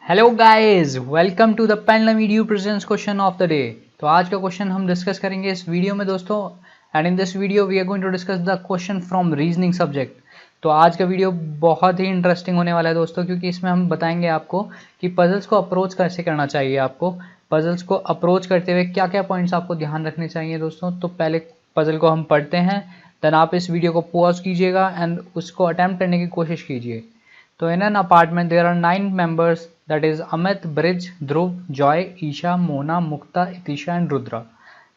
Hello guys, welcome to the Pendulum EDU presents question of the day. तो आज का question हम discuss करेंगे इस वीडियो में दोस्तों। And in this video we are going to discuss the question from reasoning subject. तो आज का वीडियो बहुत ही इंटरेस्टिंग होने वाला है दोस्तों, क्योंकि इसमें हम बताएंगे आपको कि पजल्स को अप्रोच कैसे करना चाहिए। आपको पजल्स को अप्रोच करते हुए क्या क्या पॉइंट्स आपको ध्यान रखने चाहिए दोस्तों। तो पहले पजल को हम पढ़ते हैं, देन आप इस वीडियो को पॉज कीजिएगा एंड उसको अटैम्प्ट करने की कोशिश कीजिए। तो in an apartment there are 9 members, that is Amit, Brij, Dhruv, Joy, Isha, Mona, Mukta, Itisha and Rudra,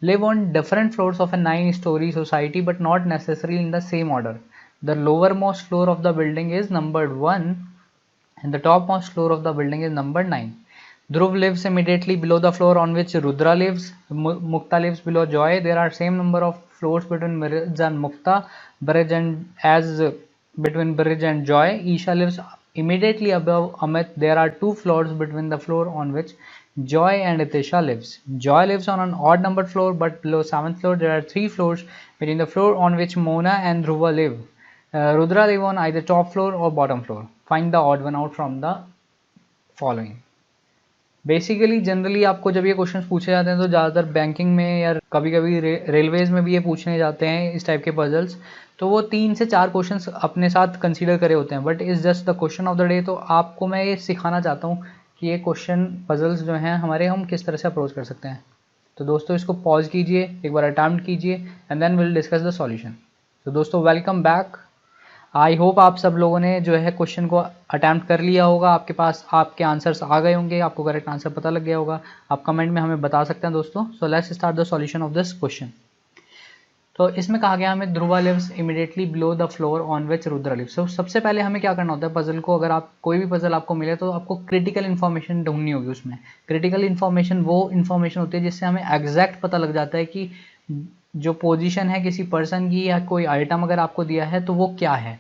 live on different floors of a 9-story society but not necessarily in the same order. The lowermost floor of the building is numbered 1 and the topmost floor of the building is numbered 9. Dhruv lives immediately below the floor on which Rudra lives. Mukta lives below Joy. There are same number of floors between Brij and Mukta. Brij and as between Brij and Joy. Isha lives immediately above Amit. There are 2 floors between the floor on which Joy and Itisha lives. Joy lives on an odd numbered floor, but below 7th floor there are 3 floors between the floor on which Mona and Dhruva live. Rudra live on either top floor or bottom floor. Find the odd one out from the following. Basically generally आपको जब ये questions पूछे जाते हैं तो ज़्यादातर banking में या कभी कभी रेलवेज़ में भी ये पूछने जाते हैं इस टाइप के पजल्स। तो वो 3 से 4 क्वेश्चंस अपने साथ कंसीडर करे होते हैं, but is just the question of the day. तो आपको मैं ये सिखाना चाहता हूँ कि ये क्वेश्चन पजल्स जो हैं हमारे, हम किस तरह से अप्रोच कर सकते हैं। तो दोस्तों इसको पॉज कीजिए, एक बार अटैम्प्ट कीजिए and then will discuss the solution. तो दोस्तों वेलकम बैक। आई होप आप सब लोगों ने जो है क्वेश्चन को अटैम्प्ट कर लिया होगा, आपके पास आपके आंसर्स आ गए होंगे, आपको करेक्ट आंसर पता लग गया होगा। आप कमेंट में हमें बता सकते हैं दोस्तों। So let's start the solution of this question. तो इसमें कहा गया हमें Dhruva lives immediately below the floor on which Rudra lives. तो सबसे पहले हमें क्या करना होता है पजल को, अगर आप कोई भी पजल आपको मिले तो आपको क्रिटिकल इन्फॉर्मेशन ढूंढनी होगी। उसमें क्रिटिकल इन्फॉर्मेशन वो इन्फॉर्मेशन होती है जिससे हमें एग्जैक्ट पता लग जाता है कि जो पोजीशन है किसी पर्सन की या कोई आइटम अगर आपको दिया है तो वो क्या है।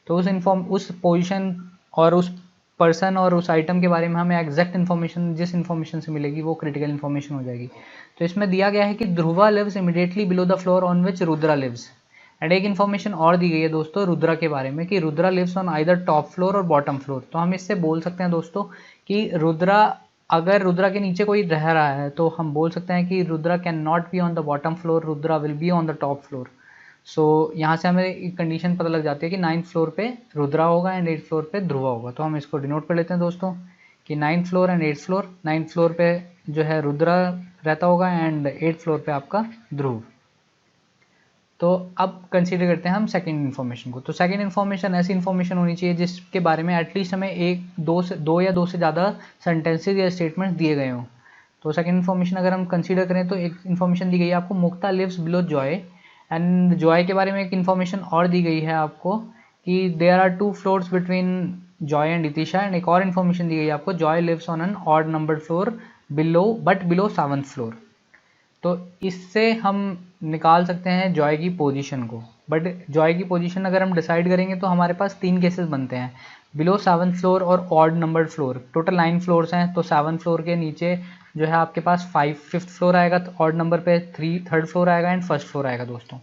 तो उस पोजीशन और उस पर्सन और उस आइटम के बारे में हमें एग्जैक्ट इन्फॉर्मेशन जिस इन्फॉर्मेशन से मिलेगी वो क्रिटिकल इन्फॉर्मेशन हो जाएगी। तो इसमें दिया गया है कि Dhruva lives immediately below the floor on which Rudra lives. And एक इन्फॉर्मेशन और दी गई है दोस्तों रुद्रा के बारे में कि Rudra lives on either top floor और बॉटम फ्लोर। तो हम इससे बोल सकते हैं दोस्तों कि रुद्रा, अगर रुद्रा के नीचे कोई रह रहा है तो हम बोल सकते हैं कि Rudra can not be on the bottom floor, Rudra will be on the top floor. So यहाँ से हमें एक कंडीशन पता लग जाती है कि 9th फ्लोर पे रुद्रा होगा एंड 8th फ्लोर पे ध्रुवा होगा। तो हम इसको डिनोट कर लेते हैं दोस्तों कि 9th floor and 8th floor. 9th floor पे जो है रुद्रा रहता होगा एंड 8th फ्लोर पे आपका ध्रुव। तो अब कंसीडर करते हैं हम सेकंड इन्फॉर्मेशन को। तो सेकंड इन्फॉर्मेशन ऐसी इन्फॉर्मेशन होनी चाहिए जिसके बारे में एटलीस्ट हमें दो या दो से ज़्यादा सेंटेंसेज या स्टेटमेंट्स दिए गए हों। तो सेकंड इन्फॉर्मेशन अगर हम कंसीडर करें तो एक इन्फॉर्मेशन दी गई है आपको, Mukta lives below Joy. And Joy के बारे में एक इन्फॉर्मेशन और दी गई है आपको कि there are 2 floors between Joy and Itisha. And एक और इन्फॉर्मेशन दी गई है आपको, Joy lives on an odd number floor below 7th floor. तो इससे हम निकाल सकते हैं जॉय की पोजीशन को, बट जॉय की पोजीशन अगर हम डिसाइड करेंगे तो हमारे पास 3 केसेस बनते हैं, बिलो 7th फ्लोर और odd number floor. Total 9 floors हैं, तो 7th फ्लोर के नीचे जो है आपके पास 5th फ्लोर आएगा, तो ऑड नंबर पे 3rd फ्लोर आएगा एंड 1st फ्लोर आएगा दोस्तों।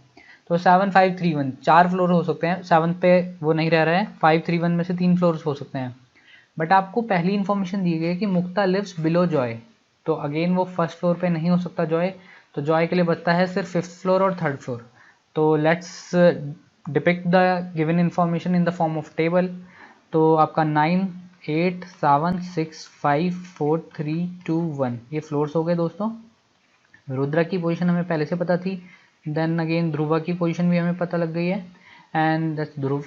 तो 7 5 3 1 4 फ्लोर हो सकते हैं, 7th पे वो नहीं रह रहा है, 5 3 1 में से 3 फ्लोर्स हो सकते हैं। बट आपको पहली इन्फॉर्मेशन दी गई है कि मुक्ता लिव्स बिलो जॉय, तो अगेन वो 1st फ्लोर पे नहीं हो सकता जॉय, तो जॉय के लिए बचता है सिर्फ 5th फ्लोर और 3rd फ्लोर। तो let's depict the given information in the form of table. तो आपका 9 8 7 6 5 4 3 2 1 ये फ्लोर्स हो गए दोस्तों। रुद्रा की पोजीशन हमें पहले से पता थी, देन अगेन ध्रुवा की पोजीशन भी हमें पता लग गई है and that's Dhruv.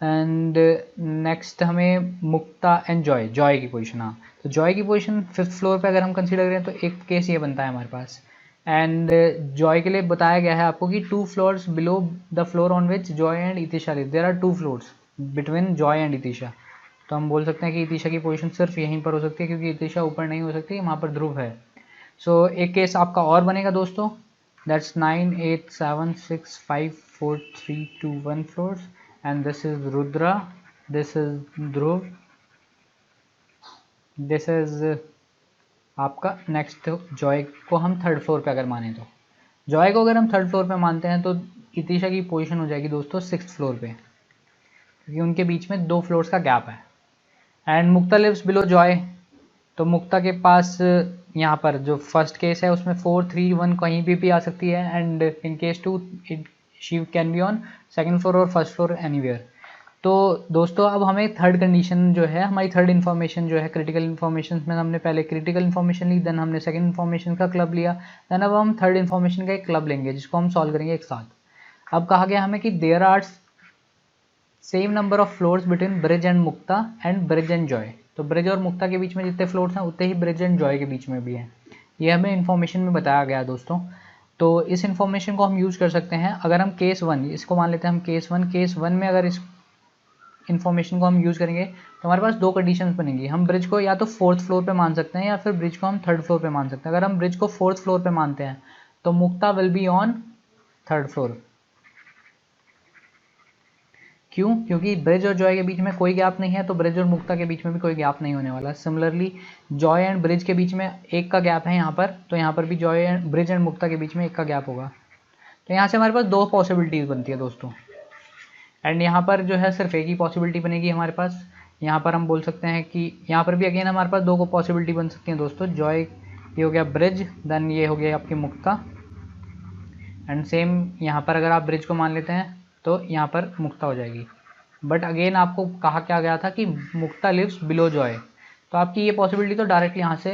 And next हमें मुक्ता एंड जॉय की पोजीशन। हाँ, तो जॉय की पोजीशन 5th फ्लोर पे अगर हम कंसीडर करें तो एक केस ये बनता है हमारे पास। एंड जॉय के लिए बताया गया है आपको कि 2 floors below the floor on which Joy and Itisha live. There are 2 floors between Joy and Itisha. तो हम बोल सकते हैं कि इतिशा की पोजीशन सिर्फ यहीं पर हो सकती है क्योंकि इतिशा ऊपर नहीं हो सकती, वहाँ पर ध्रुव है। सो एक केस आपका और बनेगा दोस्तों, that's 9 8 7 6 5 4 3 2 1 floors and this is Rudra, this is Dhruv, this is आपका नेक्स्ट जॉय को हम 3rd फ्लोर पे अगर माने तो जॉय को अगर हम 3rd फ्लोर पे मानते हैं तो इतिशा की पोजीशन हो जाएगी दोस्तों 6th फ्लोर पे, क्योंकि उनके बीच में 2 फ्लोर्स का गैप है। And Mukta lives below Joy, तो मुक्ता के पास यहाँ पर जो फर्स्ट केस है उसमें 4, 3, 1 कहीं भी आ सकती है, and in case 2 she can be on second floor और फर्स्ट फ्लोर एनीवेयर। तो दोस्तों अब हमें थर्ड कंडीशन जो है, हमारी थर्ड इन्फॉर्मेशन जो है क्रिटिकल इन्फॉर्मेशन में, हमने पहले क्रिटिकल इन्फॉर्मेशन ली, देन हमने सेकंड इन्फॉर्मेशन का क्लब लिया, देन अब हम थर्ड इन्फॉर्मेशन का एक क्लब लेंगे जिसको हम सॉल्व करेंगे एक साथ। अब कहा गया हमें कि there are same number of floors between Brij and Mukta and Brij and Joy. तो ब्रिज और मुक्ता के बीच में जितने फ्लोर्स हैं उतने ही ब्रिज एंड जॉय के बीच में भी हैं, ये हमें इन्फॉर्मेशन में बताया गया दोस्तों। तो इस इन्फॉर्मेशन को हम यूज़ कर सकते हैं अगर हम केस 1, इसको मान लेते हैं हम केस 1 में अगर इस इन्फॉर्मेशन को हम यूज़ करेंगे तो हमारे पास दो कंडीशंस बनेंगी। हम ब्रिज को या तो फोर्थ फ्लोर पे मान सकते हैं या फिर ब्रिज को हम थर्ड फ्लोर पे मान सकते हैं। अगर हम ब्रिज को फोर्थ फ्लोर पे मानते हैं तो Mukta will be on third floor. क्यों? क्योंकि ब्रिज और जॉय के बीच में कोई गैप नहीं है, तो ब्रिज और मुक्ता के बीच में भी कोई गैप नहीं होने वाला। सिमिलरली जॉय एंड ब्रिज के बीच में एक का गैप है यहाँ पर, तो यहाँ पर भी जॉय एंड ब्रिज एंड मुक्ता के बीच में एक का गैप होगा। तो यहाँ से हमारे पास दो पॉसिबिलिटीज़ बनती है दोस्तों, एंड यहाँ पर जो है सिर्फ एक ही पॉसिबिलिटी बनेगी हमारे पास। यहाँ पर हम बोल सकते हैं कि यहाँ पर भी अगेन हमारे पास दो को पॉसिबिलिटी बन सकती हैं दोस्तों। जॉय ये हो गया ब्रिज, देन ये हो गया आपकी मुक्ता, एंड सेम यहाँ पर अगर आप ब्रिज को मान लेते हैं तो यहाँ पर मुक्ता हो जाएगी। बट अगेन आपको कहा क्या गया था कि मुक्ता लिव्स बिलो जॉय, तो आपकी ये पॉसिबिलिटी तो डायरेक्टली यहाँ से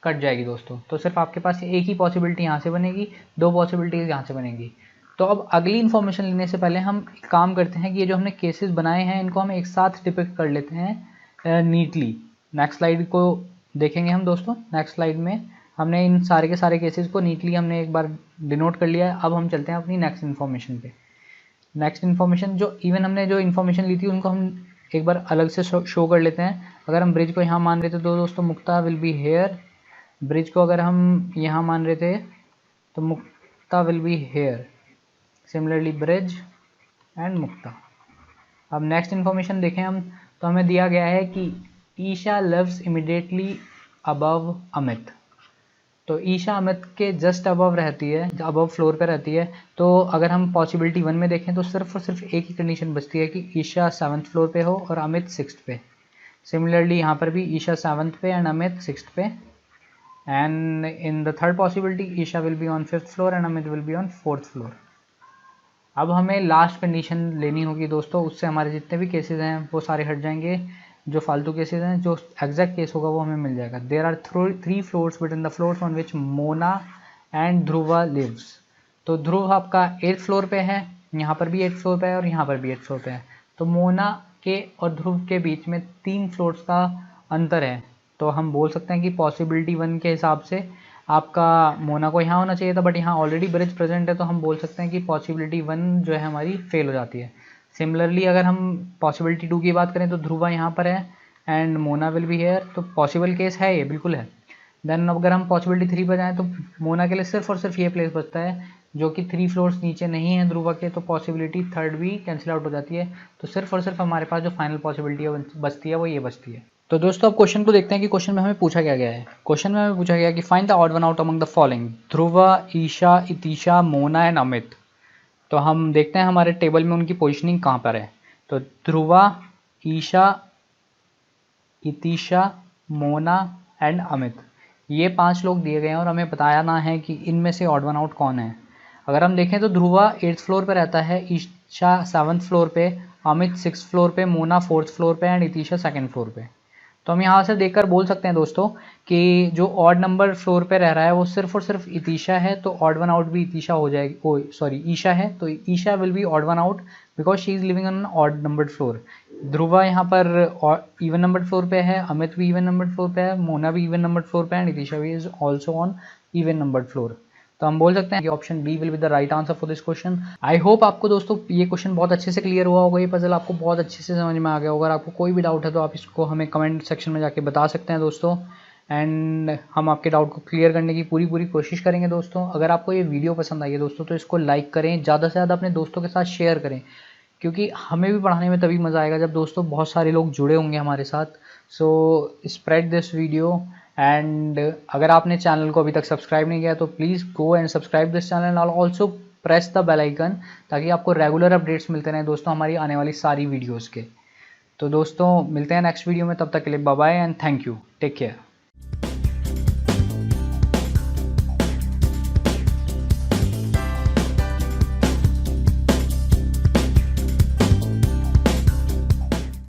कट जाएगी दोस्तों। तो सिर्फ आपके पास एक ही पॉसिबिलिटी यहाँ से बनेगी, दो पॉसिबिलिटीज़ यहाँ से बनेगी। तो अब अगली इन्फॉर्मेशन लेने से पहले हम एक काम करते हैं कि ये जो हमने केसेस बनाए हैं इनको हम एक साथ डिपिक्ट कर लेते हैं नीटली। नेक्स्ट स्लाइड को देखेंगे हम दोस्तों। नेक्स्ट स्लाइड में हमने इन सारे के सारे केसेस को नीटली हमने एक बार डिनोट कर लिया है। अब हम चलते हैं अपनी नेक्स्ट इन्फॉर्मेशन पे। नेक्स्ट इन्फॉर्मेशन जो इवन हमने जो इन्फॉर्मेशन ली थी उनको हम एक बार अलग से शो कर लेते हैं। अगर हम ब्रिज को यहाँ मान रहे थे तो दोस्तों Mukta will be here, Brij को अगर हम यहाँ मान रहे थे तो Mukta will be here, similarly Brij and Mukta. अब नेक्स्ट इन्फॉर्मेशन देखें हम, तो हमें दिया गया है कि Isha lives immediately above Amit. तो ईशा अमित के जस्ट अबव रहती है, अबव फ्लोर पे रहती है। तो अगर हम पॉसिबिलिटी 1 में देखें तो सिर्फ और सिर्फ एक ही कंडीशन बचती है कि ईशा 7th फ्लोर पे हो और अमित 6th पे। सिमिलरली यहाँ पर भी ईशा 7th पे एंड अमित 6th पे, and in the third possibility Isha will be on 5th floor and Amit will be on 4th floor. अब हमें लास्ट कंडीशन लेनी होगी दोस्तों, उससे हमारे जितने भी केसेस हैं वो सारे हट जाएंगे। जो फालतू केसेस हैं, जो एग्जैक्ट केस होगा वो हमें मिल जाएगा। There are 3 floors between the floors on which Mona and Dhruva lives. तो ध्रुव आपका 8th फ्लोर पे है, यहाँ पर भी 8th फ्लोर पे है और यहाँ पर भी 8th फ्लोर पे है। तो मोना के और ध्रुव के बीच में 3 फ्लोर्स का अंतर है। तो हम बोल सकते हैं कि पॉसिबिलिटी 1 के हिसाब से आपका मोना को यहाँ होना चाहिए था, बट यहाँ ऑलरेडी ब्रिज प्रेजेंट है, तो हम बोल सकते हैं कि पॉसिबिलिटी 1 जो है हमारी फेल हो जाती है। सिमिलरली अगर हम पॉसिबिलिटी 2 की बात करें तो ध्रुवा यहाँ पर है and Mona will be hair, तो पॉसिबल केस है, ये बिल्कुल है। देन अगर हम पॉसिबिलिटी 3 पर जाएँ तो मोना के लिए सिर्फ और सिर्फ ये प्लेस बचता है जो कि 3 फ्लोर्स नीचे नहीं है ध्रुवा के, तो पॉसिबिलिटी 3rd भी कैंसिल आउट हो जाती है। तो सिर्फ और सिर्फ हमारे पास जो फाइनल पॉसिबिलिटी बचती है वो ये बचती है। तो दोस्तों अब क्वेश्चन को देखते हैं कि क्वेश्चन में हमें पूछा क्या गया है। क्वेश्चन में हमें पूछा गया कि find the odd one out among the following Dhruva, Isha, Itisha, Mona and Amit. तो हम देखते हैं हमारे टेबल में उनकी पोजीशनिंग कहाँ पर है। तो ध्रुवा, ईशा, इतिशा, मोना एंड अमित, ये 5 लोग दिए गए हैं और हमें बताना है कि इनमें से ऑड वन आउट कौन है। अगर हम देखें तो ध्रुवा 8th फ्लोर पे रहता है, ईशा 7th फ्लोर पे, अमित 6th फ्लोर पे, मोना 4th फ्लोर पे एंड इतिशा 2nd फ्लोर पे। तो हम यहाँ से देखकर बोल सकते हैं दोस्तों कि जो ऑड नंबर फ्लोर पे रह रहा है वो सिर्फ और सिर्फ इतिशा है, तो ऑड वन आउट भी इतिशा हो जाएगी। ओ सॉरी, ईशा है, तो Isha will be odd one out because she is living on odd numbered floor. Dhruva यहाँ पर इवन नंबर्ड फ्लोर पे है, अमित भी इवन नंबर्ड फ्लोर पे है, मोना भी इवन नंबर्ड फ्लोर पे है एंड इतिशा भी is also on even numbered floor. तो हम बोल सकते हैं कि option B will be the right answer for this question. I hope आपको दोस्तों ये क्वेश्चन बहुत अच्छे से क्लियर हुआ होगा, ये पजल आपको बहुत अच्छे से समझ में आ गया होगा। अगर आपको कोई भी डाउट है तो आप इसको हमें कमेंट सेक्शन में जाके बता सकते हैं दोस्तों, एंड हम आपके डाउट को क्लियर करने की पूरी कोशिश करेंगे दोस्तों। अगर आपको ये वीडियो पसंद आई है दोस्तों तो इसको लाइक करें, ज़्यादा से ज़्यादा अपने दोस्तों के साथ शेयर करें, क्योंकि हमें भी पढ़ाने में तभी मज़ा आएगा जब दोस्तों बहुत सारे लोग जुड़े होंगे हमारे साथ। So spread this video, and अगर आपने चैनल को अभी तक सब्सक्राइब नहीं किया तो please go and subscribe this channel and also press the bell icon, ताकि आपको रेगुलर अपडेट्स मिलते रहें दोस्तों हमारी आने वाली सारी वीडियोज़ के। तो दोस्तों मिलते हैं नेक्स्ट वीडियो में, तब तक के लिए bye bye and thank you, take care.